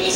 All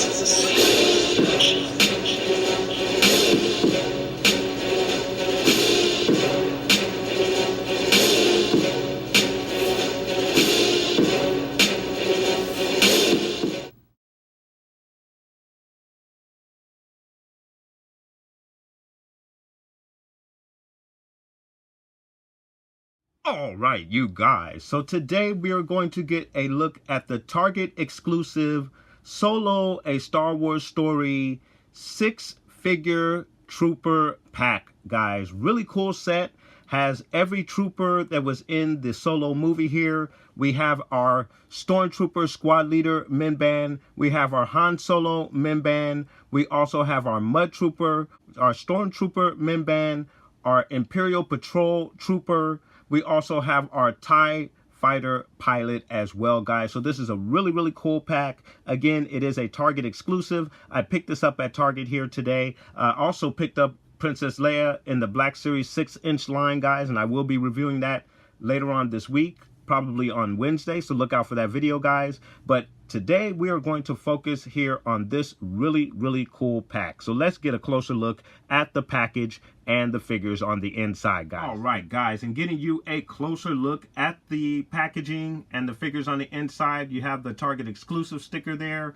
right, you guys. So today we are going to get a look at the Target exclusive Solo A Star Wars Story 6-figure trooper pack, guys. Really cool set. Has every trooper that was in the Solo movie here. We have our Stormtrooper squad leader Mimban. We have our Han Solo Mimban. We also have our Mud Trooper, our Stormtrooper Mimban, our Imperial Patrol Trooper. We also have our TIE Fighter pilot as well, guys. So this is a really cool pack. Again, it is a Target exclusive. I picked this up at Target here today. Also picked up Princess Leia in the Black Series 6-inch line, guys, and I will be reviewing that later on this week, probably on Wednesday, so look out for that video, guys. But today we are going to focus here on this really cool pack. So let's get a closer look at the package and the figures on the inside, guys. All right, guys, and getting you a closer look at the packaging and the figures on the inside, you have the Target exclusive sticker there.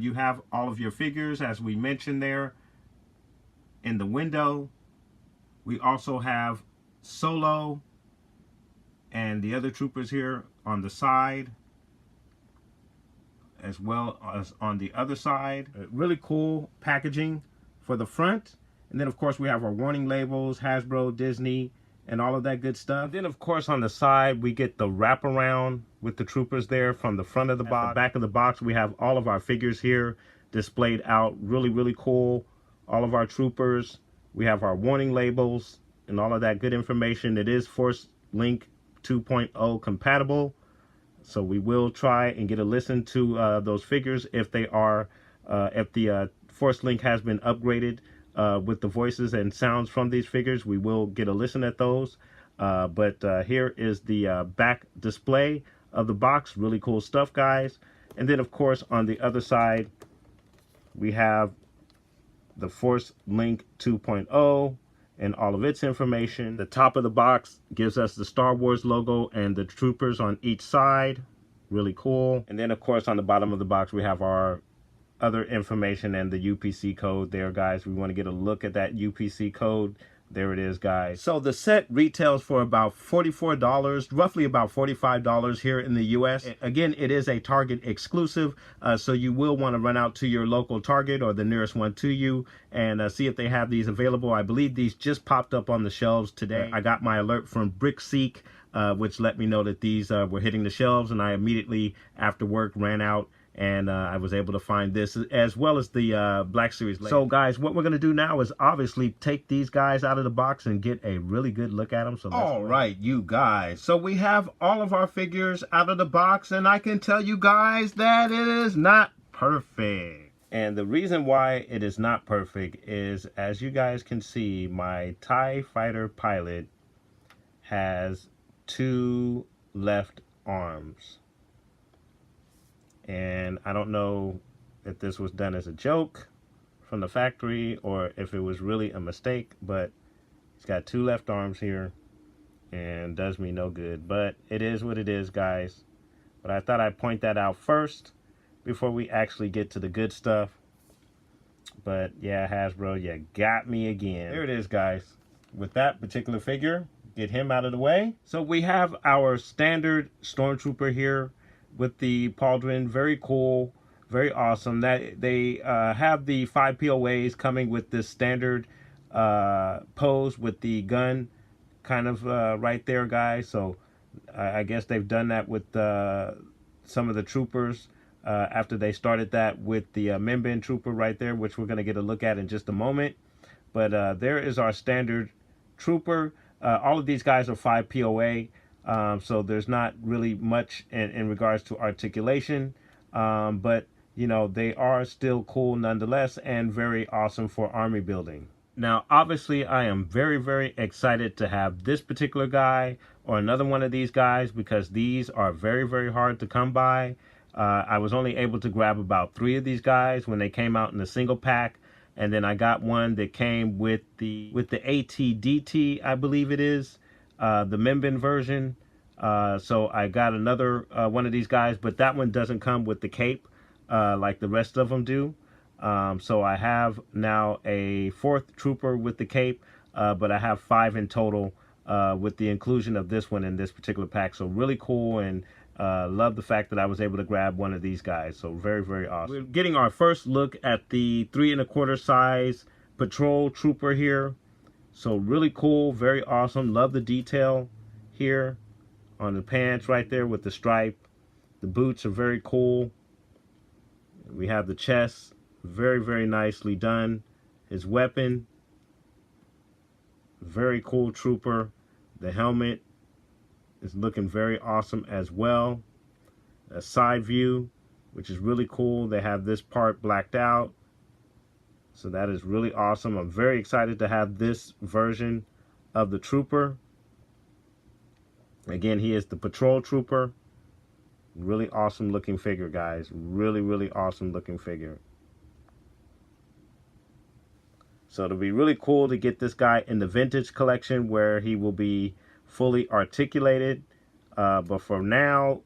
You have all of your figures, as we mentioned there, in the window. We also have Solo and the other troopers here on the side, as well as on the other side. Really cool packaging for the front. And then of course we have our warning labels, Hasbro, Disney, and all of that good stuff. And then of course on the side we get the wraparound with the troopers there from the front of the box. At the back of the box we have all of our figures here displayed out. Really cool. All of our troopers. We have our warning labels and all of that good information. It is Force Link 2.0 compatible, so we will try and get a listen to those figures if they are if the Force Link has been upgraded with the voices and sounds from these figures. We will get a listen at those. But here is the back display of the box. Really cool stuff, guys. And then of course on the other side we have the Force Link 2.0 and all of its information. The top of the box gives us the Star Wars logo and the troopers on each side. Really cool. And then of course on the bottom of the box we have our other information and the UPC code there, guys. We want to get a look at that UPC code. There it is, guys. So the set retails for about $44, roughly about $45 here in the US. Again, it is a Target exclusive, so you will want to run out to your local Target or the nearest one to you and see if they have these available. I believe these just popped up on the shelves today. I got my alert from BrickSeek, which let me know that these were hitting the shelves, and I immediately after work ran out and I was able to find this as well as the Black Series. So guys, what we're going to do now is obviously take these guys out of the box and get a really good look at them. So all right, you guys. So we have all of our figures out of the box, and I can tell you guys that it is not perfect. And the reason why it is not perfect is, as you guys can see, my TIE Fighter pilot has 2 left arms. And I don't know if this was done as a joke from the factory or if it was really a mistake, but it's got 2 left arms here and does me no good. But it is what it is, guys. But I thought I'd point that out first before we actually get to the good stuff. But yeah, Hasbro, you got me again. There it is, guys. With that particular figure, get him out of the way. So we have our standard Stormtrooper here with the pauldron. Very cool, very awesome. That they have the 5 POAs coming with this standard pose with the gun kind of right there, guys. So I guess they've done that with some of the troopers after they started that with the Mimban trooper right there, which we're going to get a look at in just a moment. But there is our standard trooper. All of these guys are 5 POA. So there's not really much in regards to articulation, but you know, they are still cool nonetheless and very awesome for army building. Now, obviously, I am very excited to have this particular guy or another one of these guys because these are very hard to come by. I was only able to grab about 3 of these guys when they came out in a single pack, and then I got one that came with the ATDT, I believe it is, the Mimban version. So I got another one of these guys, but that one doesn't come with the cape like the rest of them do. So I have now a 4th trooper with the cape, but I have 5 in total with the inclusion of this one in this particular pack. So really cool, and love the fact that I was able to grab one of these guys. So very, very awesome. We're getting our first look at the 3 1/4 size patrol trooper here. So really cool, very awesome. Love the detail here on the pants right there with the stripe. The boots are very cool. We have the chest, very, very nicely done. His weapon, very cool trooper. The helmet is looking very awesome as well. A side view, which is really cool. They have this part blacked out, so that is really awesome. I'm very excited to have this version of the trooper. Again, he is the patrol trooper. Really awesome looking figure, guys. Really, really awesome looking figure. So it'll be really cool to get this guy in the vintage collection where he will be fully articulated. But for now,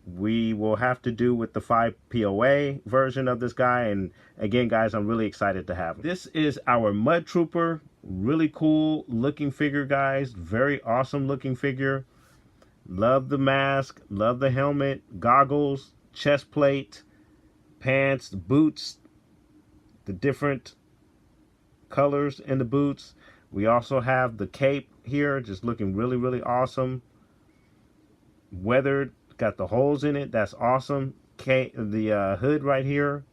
we will have to do with the 5 POA version of this guy. And again, guys, I'm really excited to have him. This is our Mud Trooper. Really cool looking figure, guys. Very awesome looking figure. Love the mask, love the helmet, goggles, chest plate, pants, boots, the different colors in the boots. We also have the cape here, just looking really, really awesome. Weathered, got the holes in it. That's awesome. The hood right here,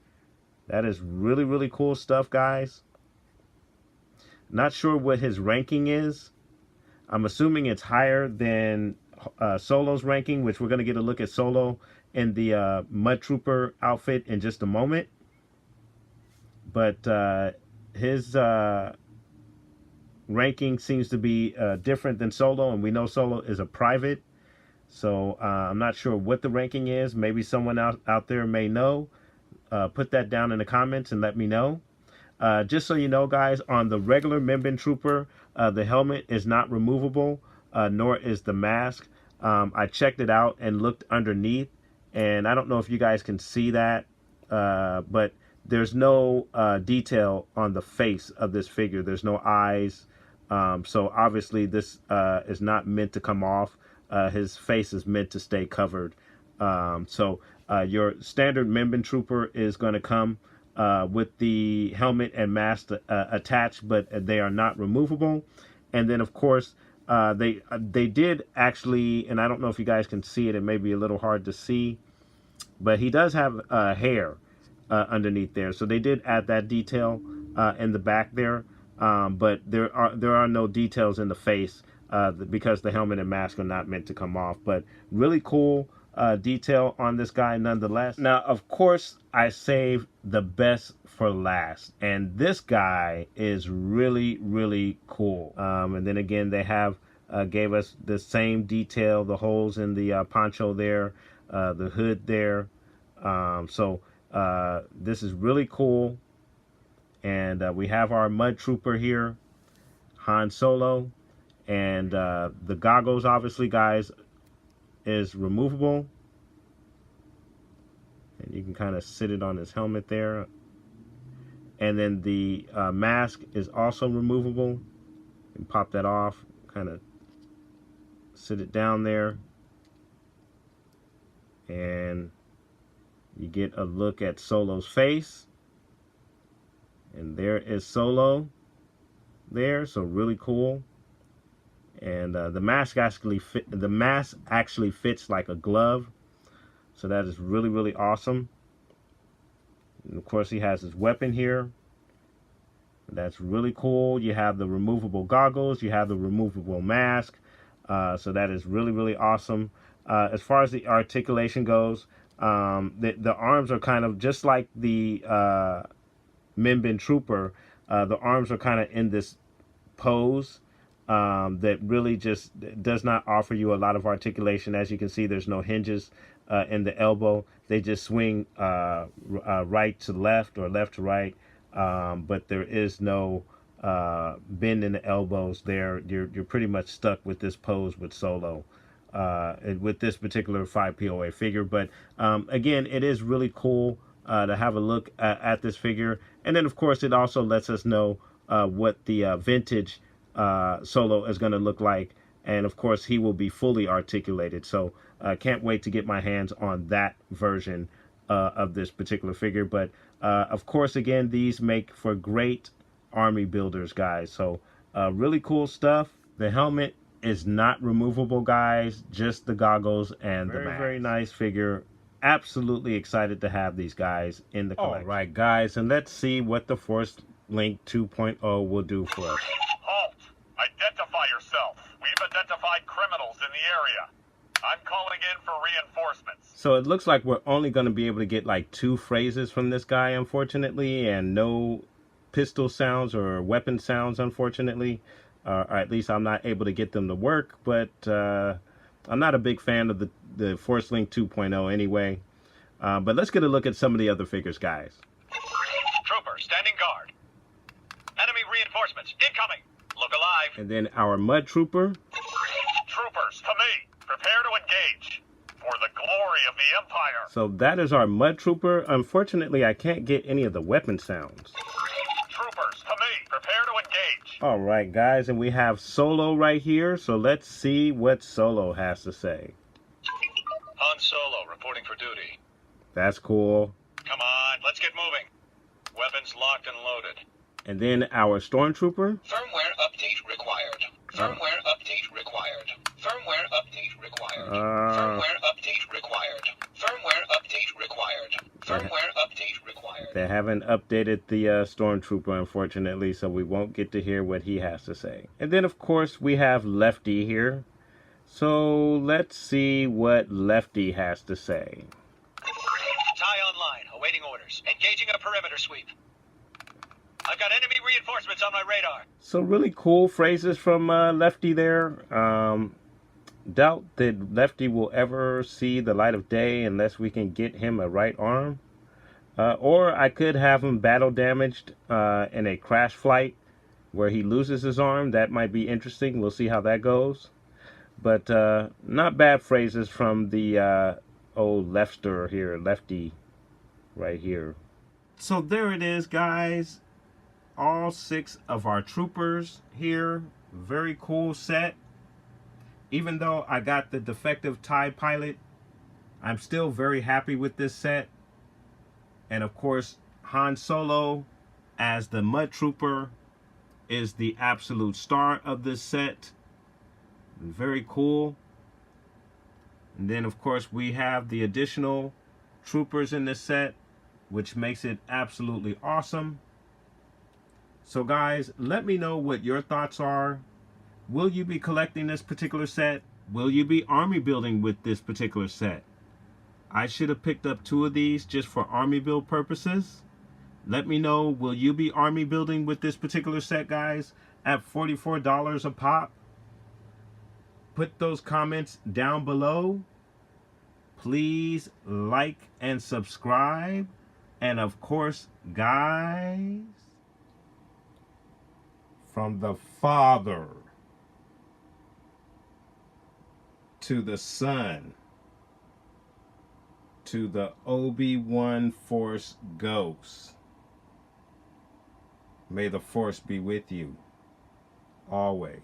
that is really, really cool stuff, guys. Not sure what his ranking is. I'm assuming it's higher than Solo's ranking, which we're going to get a look at Solo in the Mud Trooper outfit in just a moment. But his ranking seems to be different than Solo, and we know Solo is a private. So I'm not sure what the ranking is. Maybe someone out there may know. Put that down in the comments and let me know. Just so you know, guys, on the regular Mimban Trooper, the helmet is not removable, nor is the mask. I checked it out and looked underneath, and I don't know if you guys can see that, but there's no detail on the face of this figure. There's no eyes, so obviously this is not meant to come off. His face is meant to stay covered. So your standard Mimban Trooper is going to come with the helmet and mask attached, but they are not removable. And then, of course, they did actually, and I don't know if you guys can see it. It may be a little hard to see, but he does have hair underneath there. So they did add that detail in the back there, but there are no details in the face because the helmet and mask are not meant to come off. But really cool detail on this guy nonetheless. Now, of course, I saved the best for last, and this guy is really, really cool. And then again, they have gave us the same detail, the holes in the poncho there, the hood there. So this is really cool. And we have our Mud Trooper here, Han Solo, and the goggles, obviously, guys, is removable, and you can kind of sit it on his helmet there. And then the mask is also removable. And pop that off, kind of sit it down there, and you get a look at Solo's face. And there is Solo there, so really cool. And the mask actually fits like a glove, so that is really, really awesome. And of course, he has his weapon here. That's really cool. You have the removable goggles, you have the removable mask, so that is really, really awesome. As far as the articulation goes, the arms are kind of just like the Mimban Trooper. The arms are kind of in this pose that really just does not offer you a lot of articulation. As you can see, there's no hinges in the elbow. They just swing right to left or left to right, but there is no bend in the elbows there. You're pretty much stuck with this pose with Solo. With this particular 5 POA figure. But again, it is really cool to have a look at this figure. And then, of course, it also lets us know what the vintage Solo is going to look like. And, of course, he will be fully articulated. So can't wait to get my hands on that version of this particular figure. But, of course, again, these make for great army builders, guys. So really cool stuff. The helmet is not removable, guys, just the goggles and the mask. Very nice figure. Absolutely excited to have these guys in the collection. All right, guys, and let's see what the Force Link 2.0 will do for us. Halt! Identify yourself. We've identified criminals in the area. I'm calling in for reinforcements. So it looks like we're only going to be able to get like 2 phrases from this guy, unfortunately, and no pistol sounds or weapon sounds, unfortunately. Or at least I'm not able to get them to work, but I'm not a big fan of the Force Link 2.0 anyway. But let's get a look at some of the other figures, guys. Trooper, standing guard. Enemy reinforcements, incoming. Look alive. And then our Mud Trooper. Troopers, to me. Prepare to engage. For the glory of the Empire. So that is our Mud Trooper. Unfortunately, I can't get any of the weapon sounds. Troopers, to me. Prepare to engage. All right, guys, and we have Solo right here. So let's see what Solo has to say. Han Solo reporting for duty. That's cool. Come on, let's get moving. Weapons locked and loaded. And then our Stormtrooper. Firmware update required. Firmware update required. Firmware update required. Firmware update required. Firmware update required. Firmware update required. They haven't updated the Stormtrooper, unfortunately, so we won't get to hear what he has to say. And then, of course, we have Lefty here. So let's see what Lefty has to say. TIE online, awaiting orders. Engaging a perimeter sweep. I've got enemy reinforcements on my radar. So really cool phrases from Lefty there. Doubt that Lefty will ever see the light of day unless we can get him a right arm. Or I could have him battle damaged in a crash flight where he loses his arm. That might be interesting. We'll see how that goes. But not bad phrases from the old Lefster here, Lefty right here. So there it is, guys. All 6 of our troopers here. Very cool set. Even though I got the defective TIE pilot, I'm still very happy with this set. And of course, Han Solo as the Mud Trooper is the absolute star of this set. Very cool. And then of course we have the additional troopers in this set, which makes it absolutely awesome. So guys, let me know what your thoughts are. Will you be collecting this particular set? Will you be army building with this particular set? I should have picked up 2 of these just for army build purposes. Let me know, will you be army building with this particular set, guys, at $44 a pop? Put those comments down below. Please like and subscribe. And of course, guys, from the Father to the Son to the Obi-Wan Force Ghost, may the Force be with you always.